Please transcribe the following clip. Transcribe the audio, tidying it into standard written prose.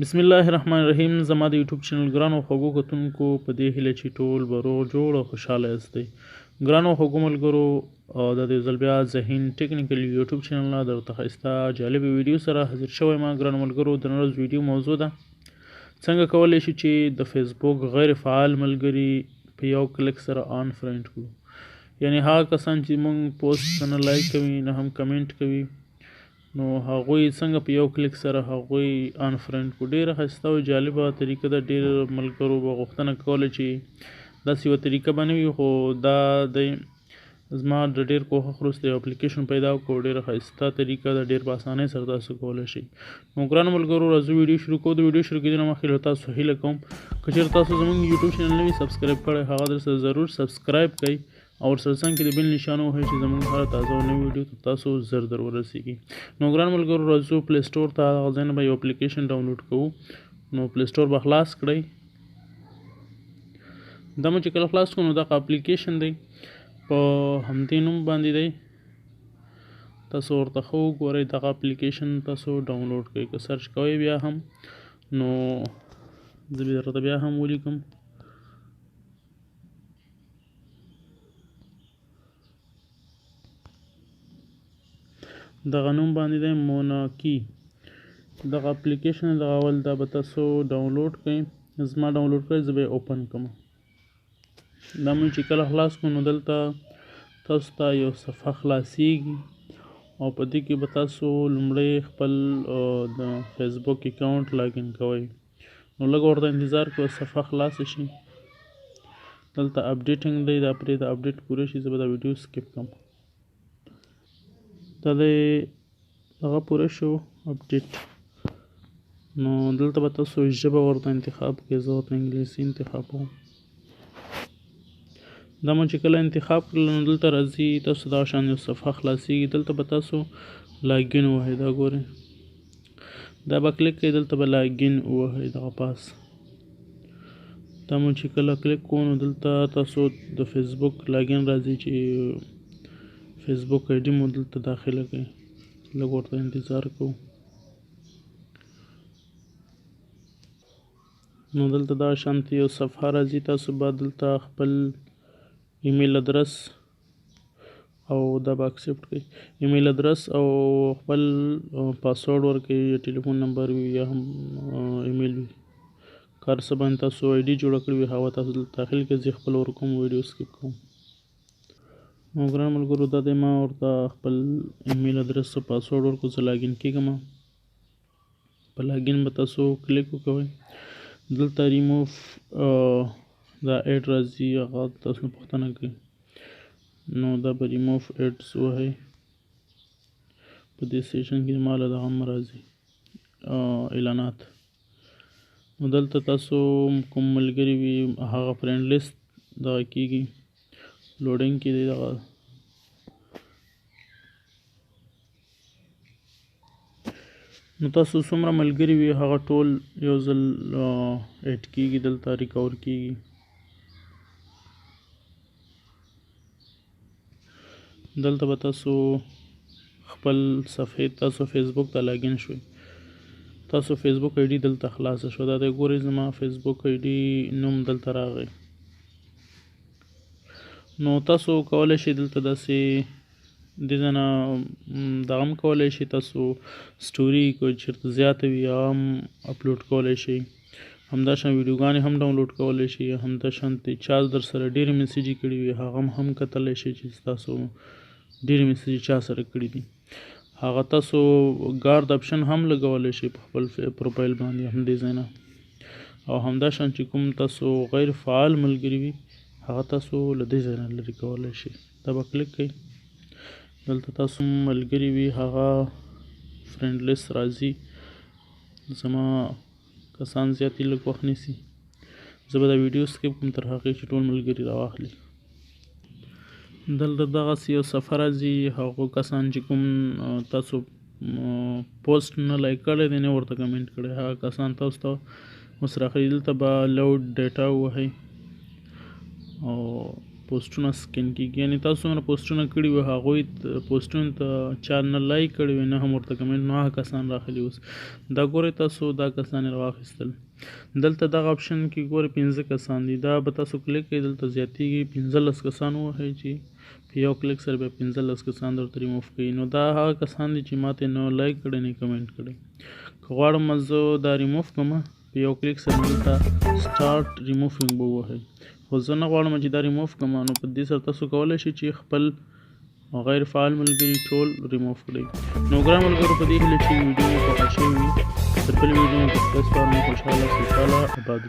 بسم الله الرحمن الرحیم. زما د یوټیوب چینل ګرانو خوږو کتونکو په دې هیله چې ټول به روغ جوړ او خوشحاله یاستئ. ګرانو خوږو ملګرو، د دې ځل بیا ذهین ټیکنیکل یوټیوب چینل نه درته ښایسته جالبې ویډیو سره حاضر شوی یم. ګرانو ملګرو، د نن ورځ ویډیو موضوع ده څنګه کولی شو چې د فیسبوک غیر فعال ملګري په یو کلیک سره آن فرینډ کړو. یعنی هغه کسان چې مونږ پوسټ نه لایک کوي نه هم کمنټ کوي، نو هغوی څنګه په یو کلیک سره هغوی آن فرینډ کړو. ډېره ښایسته او جالبه طریقه ده. ډېر ملګرو به غوښتنه کوله چې داسې یوه طریقه به نه وي، خو دا د زما د ډېر کوښښ وروسته یو اپلیکیشن پیدا کړو. ډېره ښایسته طریقه ده، ډېر په اسانۍ سره تاسو کولی شئ. نو ګرانو ملګرو، راځو ویډیو شروع کوو. د ویډیو شروع کېدو نه مخکې له تاسو هیله کوم که چېرې تاسو زموږ یوټیوب چینل نه وي سبسکرایب کړی، هغه درسره ضرور سبسکرایب کړئ او ورسره څنګ کې د بیل نشان ووهئ چې زموږ هره تازه او نوې ویډیو تاسو زر در ورسیږي. نو ګران ملګرو، راځو پلی سټور ته. هغه ځای نه به یو اپلیکیشن ډاونلوډ کوو. نو پلی سټور به خلاص کړئ. دا مو چې کله خلاص کړو نو دغه اپلیکیشن دی په همدې نوم باندې دی. تاسو ورته ښه وګورئ. دغه اپلیکیشن تاسو ډاونلوډ کړئ. که سرچ کوئ بیا هم نو زه درته بیا هم ولیکم. دغه نوم باندې دی موناکی. دغه اپلیکیشن دغه اول دا به تاسو ډاونلوډ کړئ. زما ډاونلوډ کړئ، زه به یې اوپن کړم. دا مونږ چې کله خلاص کړو نو دلته تاسو ته یو صفحه خلاصیږي او په دې کې به تاسو لومړی خپل د فیسبوک اکاونټ لاګین کوئ. نو لږ ورته انتظار کوئ صفحه خلاصه شي. دلته اپډیټینګ دی، دا پرې د اپډیټ پوره شي. زه به دا ویډیو سکیپ کړم. دا د هغه پوره شو اپډیټ. نو دلته به تاسو ژبه ورته انتخاب کړئ. زه ورته انګلیسي انتخاب کوم. دا مو چې کله انتخاب کړل نو دلته راځي تاسو دا شان یو صفحه خلاصیږي. دلته به تاسو لاګین ووهئ. دا ګورئ، دا به کلیک کړئ. دلته به لاګین ووهئ دغه پاس. دا مو چې کله کلیک کوو نو دلته تاسو د فیسبوک لاګین راځي چې فیسبوک آی ډي مو دلته داخله کړئ. لږ ورته انتظار کوو. نو دلته دا شانتې یو صفحه راځي. تاسو به دلته خپل ایمیل ادرس او دا به اکسپټ کړئ. ایمیل ادرس او خپل پاسورډ ورکړئ، یا ټلیفون نمبر وي یا هم ایمیل وي. کار څه باندې تاسو آی ډي جوړه کړې وي هغه تاسو دلته داخل کړئ. زه خپل ورکوم، ویډیو سکیپ کوم. نو ګران ملګرو، دا دی ما ورته خپل ایمیل ادرس او پاسورډ ورکړو. زه لاګین کېږم. په لاګین به تاسو کلیک وکوئ. دلته ریموف دا ایډ راځي، هغه تاسو پوښتنه کوي. نو دا به ریموف ایډز ووهئ. په دې سیشن کې ما له دغه هم راځي اعلانات. نو دلته تاسو کوم ملګري وي هغه فرینډ لیست دغه کېږي. لوډینګ کې دی دغه. نو تاسو څومره ملګري وي هغه ټول یو ځل ایډ کېږي. دلته ریکور کېږي. دلته به تاسو خپل صفحې تاسو فیسبوک ته لاګین شوئ. تاسو فیسبوک آی ډي دلته خلاصه شو. دا دی ګورئ زما فیسبوک آی ډي نوم دلته راغی. نو تاسو کولی شئ دلته داسې دې ځای نه دغه هم کولی شئ. تاسو سټوري که چېرته زیاته وي هغه هم اپلوډ کولی شئ. همداشان ویډیوګانې هم ډاونلوډ کولی شئ. همداشانتې چا در سره ډېرې میسیجې کړي وي هغه هم کتلی شئ چې تاسو ډېرې میسیجې چا سره کړي دي. هغه تاسو ګارد اپشن هم لګولی شئ په خپل پروفایل باندې همدې ځای نه. او همداشان چې کوم تاسو غیر فعال ملګري وي هغه تاسو له دې ځای نه لرې کولی شئ. دا به کلیک کړئ. دلته تاسو ملګري وي هغه فرینډ لیست راځي. زما کسان زیات لږ وخت نیسي. زه به دا ویډیو سکیپ کوم تر هغې چې ټول ملګري راواخلي. دلته دغسې یو صفحه راځي. هغو کسان چې کوم تاسو پوسټ نه لایک کړی دی، نه ورته کمنټ کړی، هغه کسان تاسو ته اوس راښیي. دلته به لوډ ډیټا ووهئ او پوسټونه سکین کیږي. یعنی تاسو څومره پوسټونه کړي وي هغوی پوسټونو ته چا نه لایک کړي وي نه هم ورته کمنټ، نو هغه کسان راغلي اوس دا ګورئ تاسو دا کسان یې راواخیستل. دلته دغه آپشن کې ګورئ 15 کسان دي، دا به تاسو کلیک کړئ دلته زیاتېږي 15 کسان ووهئ چې په یو کلیک سره بیا 15 کسان درته ریموف کوي. نو دا هغه کسان دي چې ماته نه لایک کړي نه کمنټ کړي. که غواړم زه دا ریموف کړم په یو کلیک سره دلته سټارټ ریموفینګ به ووهئ، خو زه نه غواړم چې دا ریموف کړم. نو په دې سره تاسو کولی شئ چې خپل غیر فعال ملګري ټول ریموف کړئ. نو ګران ملګرو په دې هیله چې ویډیو مو خوښه شوې وي، تر بلې ویډیو مو په خپل سپارم. خوشحاله سوکاله اباد